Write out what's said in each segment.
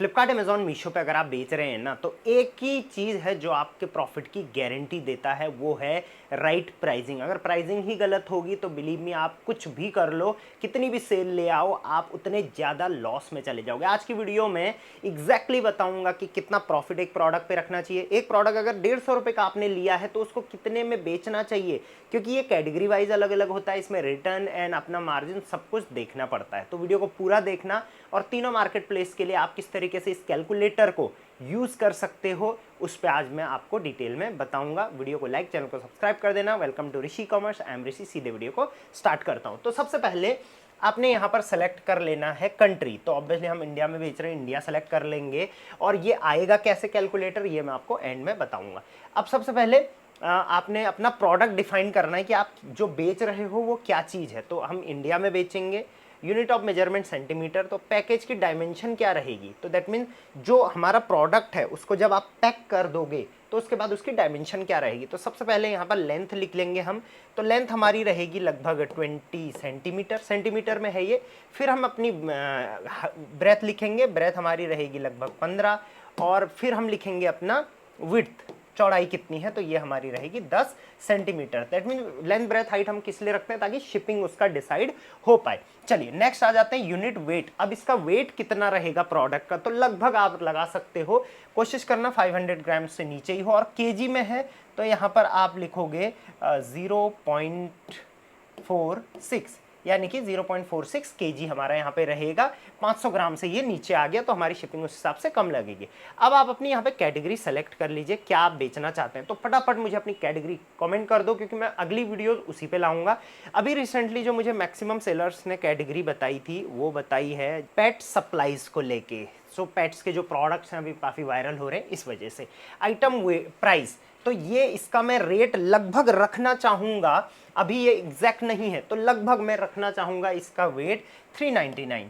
Flipkart, Amazon, Meesho पे अगर आप बेच रहे हैं ना, तो एक ही चीज़ है जो आपके प्रॉफिट की गारंटी देता है, वो है राइट प्राइसिंग। अगर प्राइसिंग ही गलत होगी तो बिलीव मी, आप कुछ भी कर लो, कितनी भी सेल ले आओ, आप उतने ज़्यादा लॉस में चले जाओगे। आज की वीडियो में एग्जैक्टली बताऊंगा कि कितना प्रॉफिट एक प्रोडक्ट पे रखना चाहिए। एक प्रोडक्ट अगर 150 रुपये का आपने लिया है तो उसको कितने में बेचना चाहिए, क्योंकि ये कैटेगरी वाइज अलग अलग होता है, इसमें रिटर्न एंड अपना मार्जिन सब कुछ देखना पड़ता है। तो वीडियो को पूरा देखना, और तीनों मार्केट प्लेस के लिए आप किस तरीके से इस कैलकुलेटर को यूज कर सकते हो, उस पर आज मैं आपको डिटेल में बताऊंगा। वीडियो को लाइक, चैनल को सब्सक्राइब कर देना। Welcome to Rishi commerce, I am Rishi. सीधे वीडियो को स्टार्ट करता हूं। तो सबसे पहले आपने यहाँ पर सेलेक्ट कर लेना है कंट्री। तो ऑब्वियसली हम इंडिया में बेच रहे हैं, इंडिया सेलेक्ट कर लेंगे। और ये आएगा कैसे कैलकुलेटर, ये मैं आपको एंड में बताऊंगा। अब सबसे पहले आपने अपना प्रोडक्ट डिफाइन करना है कि आप जो बेच रहे हो वो क्या चीज़ है। तो हम इंडिया में बेचेंगे, यूनिट ऑफ मेजरमेंट सेंटीमीटर। तो पैकेज की डायमेंशन क्या रहेगी, तो दैट मीन जो हमारा प्रोडक्ट है उसको जब आप पैक कर दोगे तो उसके बाद उसकी डायमेंशन क्या रहेगी। तो सबसे पहले यहाँ पर लेंथ लिख लेंगे हम। तो लेंथ हमारी रहेगी लगभग 20 सेंटीमीटर, सेंटीमीटर में है ये। फिर हम अपनी ब्रेथ लिखेंगे, ब्रेथ हमारी रहेगी लगभग 15। और फिर हम लिखेंगे अपना विड्थ, चौड़ाई कितनी है, तो ये हमारी रहेगी 10 centimetre. That mean length, breadth, height हम किस लिए रखते हैं, ताकि शिपिंग उसका डिसाइड हो पाए। चलिए नेक्स्ट आ जाते हैं यूनिट वेट। अब इसका वेट कितना रहेगा प्रोडक्ट का, तो लगभग आप लगा सकते हो, कोशिश करना 500 ग्राम से नीचे ही हो। और केजी में है तो यहाँ पर आप लिखोगे 0.46, यानी कि 0.46 केजी हमारा यहाँ पे रहेगा। 500 ग्राम से ये नीचे आ गया तो हमारी शिपिंग उस हिसाब से कम लगेगी। अब आप अपनी यहाँ पे कैटेगरी सेलेक्ट कर लीजिए, क्या आप बेचना चाहते हैं। तो फटाफट मुझे अपनी कैटेगरी कमेंट कर दो, क्योंकि मैं अगली वीडियो उसी पे लाऊंगा। अभी रिसेंटली जो मुझे मैक्सिमम सेलर्स ने कैटेगरी बताई थी, वो बताई है पेट सप्लाईज को लेके। सो पेट्स के जो प्रोडक्ट्स हैं अभी काफ़ी वायरल हो रहे हैं, इस वजह से। आइटम प्राइस, तो ये इसका मैं रेट लगभग रखना चाहूँगा, अभी ये एग्जैक्ट नहीं है, तो लगभग मैं रखना चाहूँगा इसका वेट 399,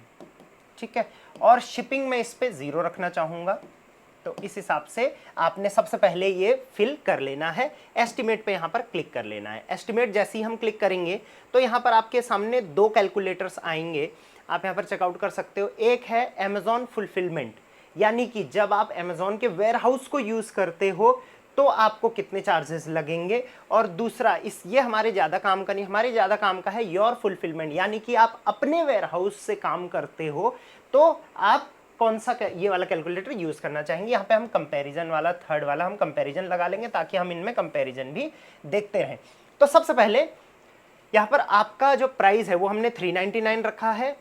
ठीक है। और शिपिंग में इस पे 0 रखना चाहूँगा। तो इस हिसाब से आपने सबसे पहले ये फिल कर लेना है। एस्टिमेट पे यहाँ पर क्लिक कर लेना है। एस्टिमेट जैसे ही हम क्लिक करेंगे तो यहाँ पर आपके सामने 2 कैलकुलेटर्स आएंगे, आप यहाँ पर चेकआउट कर सकते हो। एक है अमेजॉन फुलफिलमेंट, यानी कि जब आप अमेजॉन के वेयर हाउस को यूज़ करते हो तो आपको कितने चार्जेस लगेंगे। और दूसरा, ये हमारे ज़्यादा काम का नहीं, हमारे ज़्यादा काम का है योर फुलफिलमेंट, यानी कि आप अपने वेयर हाउस से काम करते हो तो आप कौन सा ये वाला कैलकुलेटर यूज़ करना चाहेंगे। यहाँ पे हम कंपैरिजन वाला, थर्ड वाला हम कंपैरिजन लगा लेंगे, ताकि हम इनमें कंपैरिजन भी देखते रहें। तो सबसे पहले यहाँ पर आपका जो प्राइस है वो हमने 399 रखा है।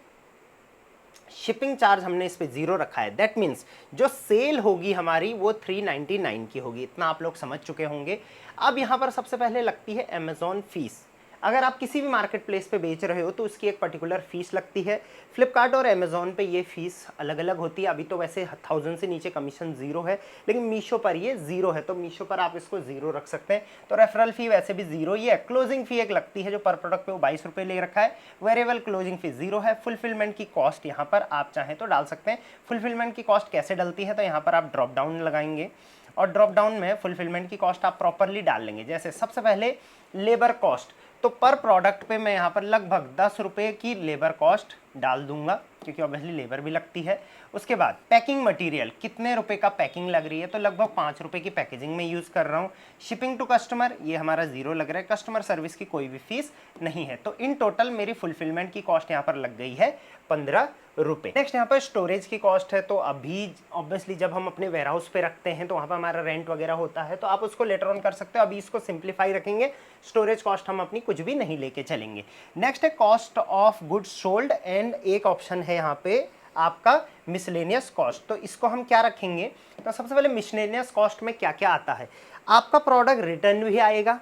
शिपिंग चार्ज हमने इस पे 0 रखा है। दैट मीन्स जो सेल होगी हमारी वो 399 की होगी। इतना आप लोग समझ चुके होंगे। अब यहाँ पर सबसे पहले लगती है अमेजॉन फीस। अगर आप किसी भी मार्केट प्लेस पे बेच रहे हो तो उसकी एक पर्टिकुलर फीस लगती है। फ्लिपकार्ट और अमेजॉन पे ये फीस अलग अलग होती है। अभी तो वैसे 1000 से नीचे कमीशन 0 है, लेकिन मीशो पर ये 0 है, तो मीशो पर आप इसको 0 रख सकते हैं। तो रेफरल फी वैसे भी 0 ही है। क्लोजिंग फी एक लगती है जो पर प्रोडक्ट पे वो 22 रुपये ले रखा है। वेरिएबल क्लोजिंग फी 0 है। फुलफिलमेंट की कॉस्ट यहाँ पर आप चाहें तो डाल सकते हैं। फुलफिलमेंट की कॉस्ट कैसे डलती है, तो यहाँ पर आप ड्रॉप डाउन लगाएंगे और ड्रॉप डाउन में फुलफिलमेंट की कॉस्ट आप प्रॉपरली डाल लेंगे। जैसे सबसे पहले लेबर कॉस्ट, तो पर प्रोडक्ट पे मैं यहाँ पर लगभग 10 रुपये की लेबर कॉस्ट डाल दूंगा, क्योंकि ऑब्वियसली लेबर भी लगती है। उसके बाद पैकिंग मटेरियल, कितने रुपए का पैकिंग लग रही है, तो लगभग 5 रुपये की पैकेजिंग में यूज़ कर रहा हूँ। शिपिंग टू कस्टमर, ये हमारा 0 लग रहा है। कस्टमर सर्विस की कोई भी फीस नहीं है। तो इन टोटल मेरी फुलफिलमेंट की कॉस्ट यहाँ पर लग गई है 15 रुपये। नेक्स्ट यहाँ पर स्टोरेज की कॉस्ट है। तो अभी ऑब्वियसली जब हम अपने वेयर हाउस पे रखते हैं तो वहाँ पर हमारा रेंट वगैरह होता है, तो आप उसको लेटर ऑन कर सकते हो। अभी इसको सिंप्लीफाई रखेंगे, स्टोरेज कॉस्ट हम अपनी कुछ भी नहीं लेके चलेंगे। नेक्स्ट है cost of goods sold, and एक ऑप्शन है यहाँ पे आपका मिसलेनियस कॉस्ट। तो इसको हम क्या रखेंगे, तो सबसे पहले मिसलेनियस कॉस्ट में क्या क्या आता है। आपका प्रोडक्ट रिटर्न भी आएगा,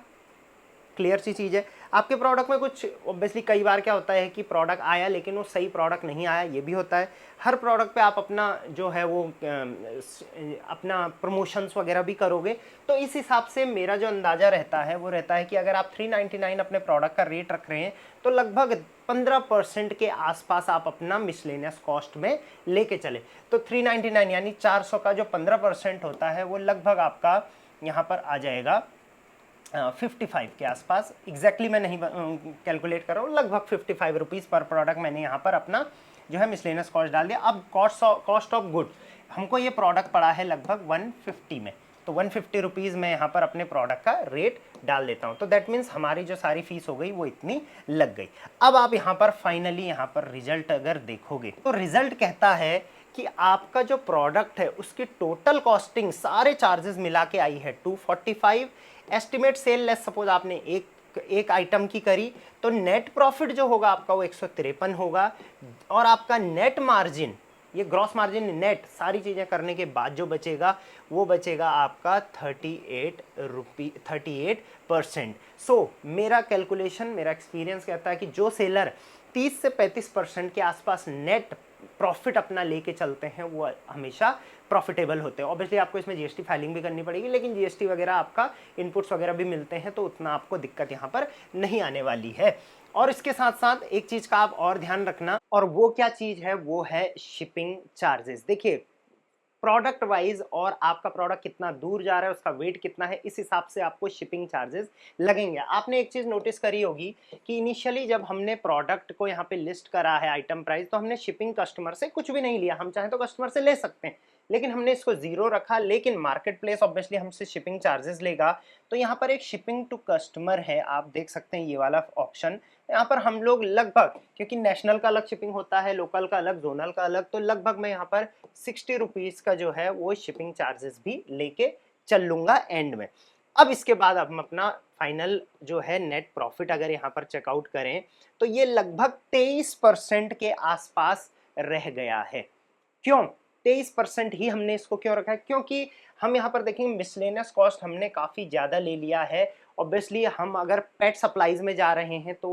क्लियर सी चीज़ है। आपके प्रोडक्ट में कुछ ऑब्वियसली कई बार क्या होता है कि प्रोडक्ट आया लेकिन वो सही प्रोडक्ट नहीं आया, ये भी होता है। हर प्रोडक्ट पे आप अपना जो है वो अपना प्रमोशंस वगैरह भी करोगे। तो इस हिसाब से मेरा जो अंदाज़ा रहता है वो रहता है कि अगर आप 399 अपने प्रोडक्ट का रेट रख रहे हैं तो लगभग 15% के आसपास आप अपना मिसलेनियस कॉस्ट में लेके चले। तो 399 यानी 400 का जो 15% होता है वो लगभग आपका यहाँ पर आ जाएगा 55 के आसपास। एग्जैक्टली मैं नहीं कैलकुलेट कर रहा हूँ, लगभग 55 रुपीज़ पर प्रोडक्ट मैंने यहाँ पर अपना जो है मिसलेनियस कॉस्ट डाल दिया। अब कॉस्ट ऑफ गुड, हमको ये प्रोडक्ट पड़ा है लगभग 150 में, तो 150 रुपीज़ में यहाँ पर अपने प्रोडक्ट का रेट डाल देता हूँ। तो दैट मीन्स हमारी जो सारी फीस हो गई वो इतनी लग गई। अब आप यहाँ पर फाइनली यहाँ पर रिजल्ट अगर देखोगे तो रिजल्ट कहता है कि आपका जो प्रोडक्ट है उसकी टोटल कॉस्टिंग सारे चार्जेस मिला के आई है 245। एस्टिमेट सेल लेस सपोज आपने एक आइटम की करी तो नेट प्रॉफिट जो होगा आपका वो 153 होगा, और आपका नेट मार्जिन, ये ग्रॉस मार्जिन नेट सारी चीज़ें करने के बाद जो बचेगा वो बचेगा आपका 38%। सो मेरा कैलकुलेशन, मेरा एक्सपीरियंस कहता है कि जो सेलर 30 से 35% के आसपास नेट प्रॉफिट अपना लेके चलते हैं वो हमेशा प्रॉफिटेबल होते हैं। ऑब्वियसली आपको इसमें जीएसटी फाइलिंग भी करनी पड़ेगी, लेकिन जीएसटी वगैरह आपका इनपुट्स वगैरह भी मिलते हैं तो उतना आपको दिक्कत यहाँ पर नहीं आने वाली है। और इसके साथ साथ एक चीज़ का आप और ध्यान रखना, और वो क्या चीज़ है, वो है शिपिंग चार्जेस। देखिए प्रोडक्ट वाइज और आपका प्रोडक्ट कितना दूर जा रहा है, उसका वेट कितना है, इस हिसाब से आपको शिपिंग चार्जेस लगेंगे। आपने एक चीज़ नोटिस करी होगी कि इनिशियली जब हमने प्रोडक्ट को यहाँ पे लिस्ट करा है आइटम प्राइस, तो हमने शिपिंग कस्टमर से कुछ भी नहीं लिया। हम चाहें तो कस्टमर से ले सकते हैं, लेकिन हमने इसको जीरो रखा। लेकिन मार्केट प्लेस ऑब्वियसली हमसे शिपिंग चार्जेस लेगा, तो यहाँ पर एक शिपिंग टू कस्टमर है, आप देख सकते हैं ये वाला ऑप्शन। यहाँ पर हम लोग लगभग, क्योंकि नेशनल का अलग शिपिंग होता है, लोकल का अलग, जोनल का अलग, तो लगभग मैं यहाँ पर 60 रुपीज़ का जो है वो शिपिंग चार्जेस भी लेके चल लूँगा एंड में। अब इसके बाद हम अपना फाइनल जो है नेट प्रॉफिट अगर यहाँ पर चेकआउट करें तो ये लगभग 23% के आसपास रह गया है। क्यों 23% ही हमने इसको क्यों रखा है? क्योंकि हम यहाँ पर देखेंगे मिसलेनियस कॉस्ट हमने काफ़ी ज़्यादा ले लिया है। ऑब्वियसली हम अगर पेट सप्लाईज में जा रहे हैं तो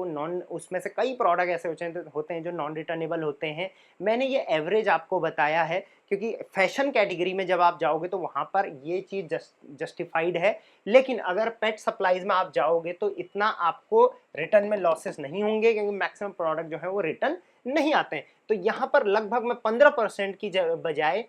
उसमें से कई प्रोडक्ट ऐसे होते हैं जो नॉन रिटर्नेबल होते हैं। मैंने ये एवरेज आपको बताया है क्योंकि फैशन कैटेगरी में जब आप जाओगे तो वहाँ पर ये चीज़ जस्टिफाइड है, लेकिन अगर पेट सप्लाईज में आप जाओगे तो इतना आपको रिटर्न में लॉसेस नहीं होंगे क्योंकि मैक्सिमम प्रोडक्ट जो है वो रिटर्न नहीं आते हैं। तो यहाँ पर लगभग मैं 15% की बजाय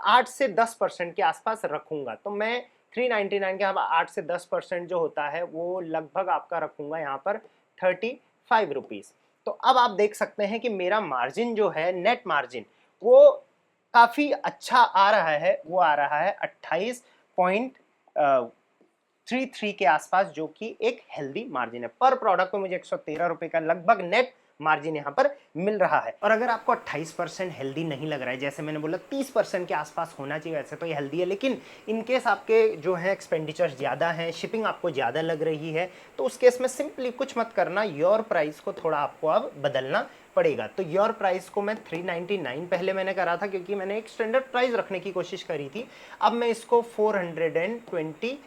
8 से 10% के आसपास रखूंगा। तो मैं 399 के 8 से 10% जो होता है वो लगभग आपका रखूंगा यहाँ पर 35 रुपीज़। तो अब आप देख सकते हैं कि मेरा मार्जिन जो है नेट मार्जिन वो काफ़ी अच्छा आ रहा है, वो आ रहा है 28.33 के आसपास, जो कि एक हेल्दी मार्जिन है। पर प्रोडक्ट को मुझे 113 रुपये का लगभग नेट मार्जिन यहाँ पर मिल रहा है। और अगर आपको 28% हेल्दी नहीं लग रहा है, जैसे मैंने बोला 30% के आसपास होना चाहिए, वैसे तो ये हेल्दी है, लेकिन इन केस आपके जो है एक्सपेंडिचर ज़्यादा हैं, शिपिंग आपको ज़्यादा लग रही है, तो उस केस में सिंपली कुछ मत करना, योर प्राइस को थोड़ा आपको अब बदलना पड़ेगा। तो योर प्राइस को मैं 399 पहले मैंने करा था क्योंकि मैंने एक स्टैंडर्ड प्राइस रखने की कोशिश करी थी। अब मैं इसको 429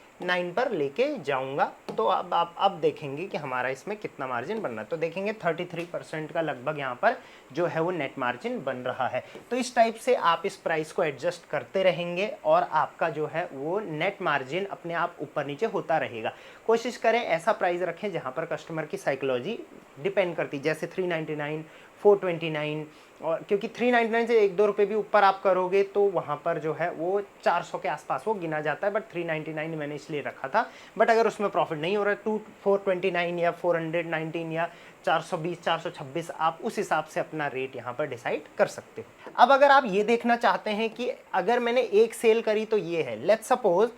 पर लेके जाऊंगा। तो अब आप अब देखेंगे कि हमारा इसमें कितना मार्जिन बन रहा है। तो देखेंगे 33% का लगभग यहाँ पर जो है वो नेट मार्जिन बन रहा है। तो इस टाइप से आप इस प्राइस को एडजस्ट करते रहेंगे और आपका जो है वो नेट मार्जिन अपने आप ऊपर नीचे होता रहेगा। कोशिश करें ऐसा प्राइस रखें जहाँ पर कस्टमर की साइकोलॉजी डिपेंड करती, जैसे 399, 429, और क्योंकि 399 से 1-2 रुपये भी ऊपर आप करोगे तो वहाँ पर जो है वो 400 के आसपास वो गिना जाता है। बट 399 मैंने इसलिए रखा था। बट अगर उसमें प्रॉफिट नहीं हो रहा है 429 या 419 या 420, 426, आप उस हिसाब से अपना रेट यहाँ पर डिसाइड कर सकते हो। अब अगर आप ये देखना चाहते हैं कि अगर मैंने एक सेल करी तो ये है, लेट्स सपोज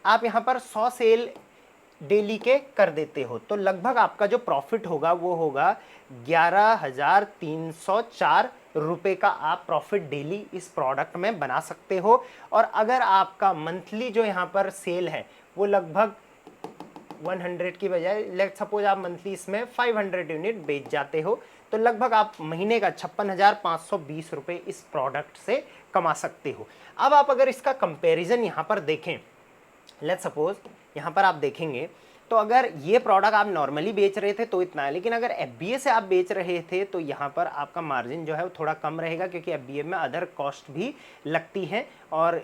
आप यहाँ पर 100 सेल डेली के कर देते हो तो लगभग आपका जो प्रॉफिट होगा वो होगा 11,304 रुपये का आप प्रॉफिट डेली इस प्रोडक्ट में बना सकते हो। और अगर आपका मंथली जो यहाँ पर सेल है वो लगभग 100 की बजाय लेट सपोज आप मंथली इसमें 500 यूनिट बेच जाते हो तो लगभग आप महीने का 56,520 रुपये इस प्रोडक्ट से कमा सकते हो। अब आप अगर इसका कंपैरिजन यहाँ पर देखें, लेट्स सपोज यहाँ पर आप देखेंगे तो अगर ये प्रोडक्ट आप नॉर्मली बेच रहे थे तो इतना है, लेकिन अगर एफबीए से आप बेच रहे थे तो यहाँ पर आपका मार्जिन जो है वो थोड़ा कम रहेगा क्योंकि एफबीए में अदर कॉस्ट भी लगती हैं और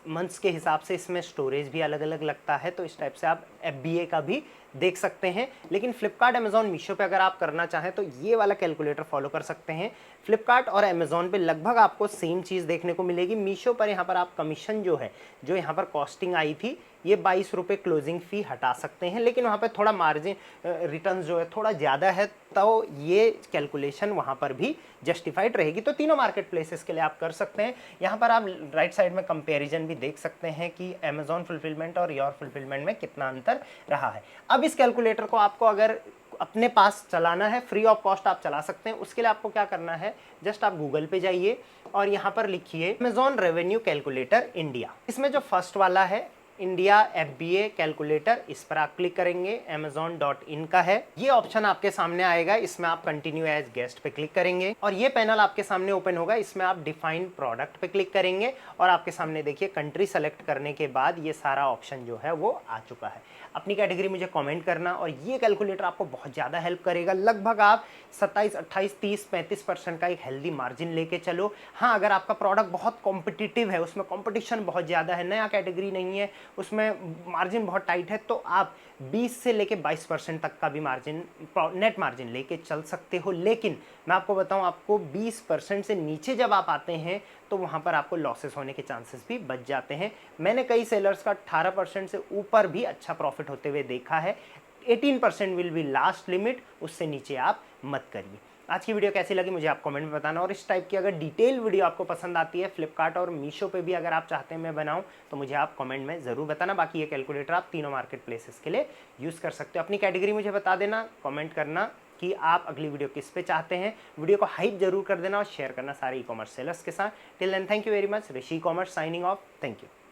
मंथ्स के हिसाब से इसमें स्टोरेज भी अलग अलग लगता है। तो इस टाइप से आप एफबीए का भी देख सकते हैं। लेकिन फ्लिपकार्ट, अमेजॉन, मीशो पे अगर आप करना चाहें तो ये वाला कैलकुलेटर फॉलो कर सकते हैं। फ्लिपकार्ट और अमेजॉन पे लगभग आपको सेम चीज़ देखने को मिलेगी। मीशो पर यहाँ पर आप कमीशन जो है, जो यहाँ पर कॉस्टिंग आई थी, ये 22 रुपये क्लोजिंग फ़ी हटा सकते हैं, लेकिन वहाँ पे थोड़ा मार्जिन रिटर्न जो है थोड़ा ज़्यादा है, तो ये कैलकुलेशन वहाँ पर भी जस्टिफाइड रहेगी। तो तीनों मार्केट प्लेसेस के लिए आप कर सकते हैं। यहाँ पर आप राइट साइड में कंपैरिजन भी देख सकते हैं कि अमेजॉन फुलफिलमेंट और योर फुलफिलमेंट में कितना अंतर रहा है। अब इस कैलकुलेटर को आपको अगर अपने पास चलाना है, फ्री ऑफ कॉस्ट आप चला सकते हैं। उसके लिए आपको क्या करना है, जस्ट आप गूगल पे जाइए और यहाँ पर लिखिए अमेजॉन रेवेन्यू कैलकुलेटर इंडिया। इसमें जो फर्स्ट वाला है इंडिया FBA कैलकुलेटर, इस पर आप क्लिक करेंगे, amazon.in का है। ये ऑप्शन आपके सामने आएगा, इसमें आप कंटिन्यू एज गेस्ट पे क्लिक करेंगे और ये पैनल आपके सामने ओपन होगा। इसमें आप डिफाइन प्रोडक्ट पे क्लिक करेंगे और आपके सामने देखिए कंट्री सेलेक्ट करने के बाद ये सारा ऑप्शन जो है वो आ चुका है। अपनी कैटेगरी मुझे कमेंट करना और ये कैलकुलेटर आपको बहुत ज़्यादा हेल्प करेगा। लगभग आप 27, 28, 30, 35% का एक हेल्दी मार्जिन लेके चलो। हाँ, अगर आपका प्रोडक्ट बहुत कॉम्पिटिटिव है, उसमें कॉम्पिटिशन बहुत ज़्यादा है, नया कैटेगरी नहीं है, उसमें मार्जिन बहुत टाइट है, तो आप 20 से लेके 22% तक का भी मार्जिन, नेट मार्जिन लेके चल सकते हो। लेकिन मैं आपको बताऊं, आपको 20% से नीचे जब आप आते हैं तो वहां पर आपको लॉसेस होने के चांसेस भी बच जाते हैं। मैंने कई सेलर्स का 18% से ऊपर भी अच्छा प्रॉफिट होते हुए देखा है। 18% विल बी लास्ट लिमिट, उससे नीचे आप मत करिए। आज की वीडियो कैसी लगी मुझे आप कमेंट में बताना, और इस टाइप की अगर डिटेल वीडियो आपको पसंद आती है, फ्लिपकार्ट और मीशो पे भी अगर आप चाहते हैं मैं बनाऊं, तो मुझे आप कमेंट में ज़रूर बताना। बाकी ये कैलकुलेटर आप तीनों मार्केट प्लेसेस के लिए यूज़ कर सकते हो। अपनी कैटेगरी मुझे बता देना, कमेंट करना कि आप अगली वीडियो किस पे चाहते हैं। वीडियो को हाइप जरूर कर देना और शेयर करना सारे ई कॉमर्स सेलर्स के साथ। Till then thank you very much. Rishi commerce signing off. Thank you.